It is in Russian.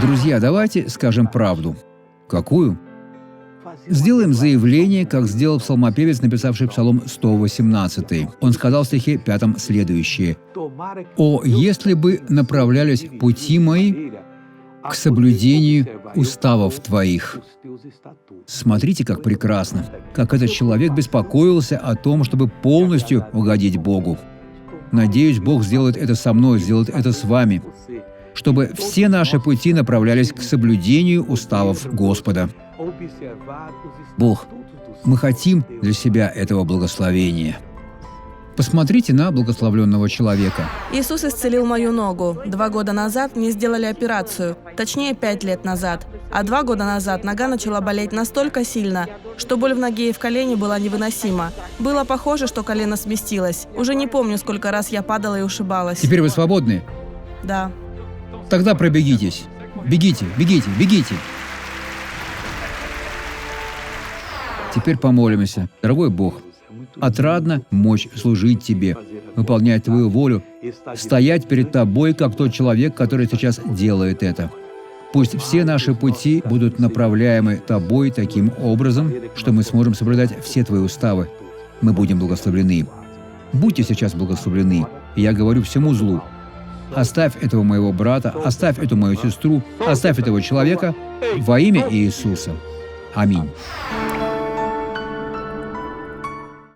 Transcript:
Друзья, давайте скажем правду. Какую? Сделаем заявление, как сделал псалмопевец, написавший Псалом 118. Он сказал в стихе 5 следующее: «О, если бы направлялись пути мои к соблюдению уставов Твоих». Смотрите, как прекрасно, как этот человек беспокоился о том, чтобы полностью угодить Богу. Надеюсь, Бог сделает это со мной, сделает это с вами, чтобы все наши пути направлялись к соблюдению уставов Господа. Бог, мы хотим для себя этого благословения. Посмотрите на благословленного человека. Иисус исцелил мою ногу. 2 года назад мне сделали операцию, точнее 5 лет назад. А 2 года назад нога начала болеть настолько сильно, что боль в ноге и в колене была невыносима. Было похоже, что колено сместилось. Уже не помню, сколько раз я падала и ушибалась. Теперь вы свободны? Да. Тогда пробегитесь. Бегите, бегите, бегите. Теперь помолимся. Дорогой Бог, отрадно мочь служить Тебе, выполнять Твою волю, стоять перед Тобой, как тот человек, который сейчас делает это. Пусть все наши пути будут направляемы Тобой таким образом, что мы сможем соблюдать все Твои уставы. Мы будем благословлены. Будьте сейчас благословлены. И я говорю всему злу: оставь этого моего брата, оставь эту мою сестру, оставь этого человека во имя Иисуса. Аминь.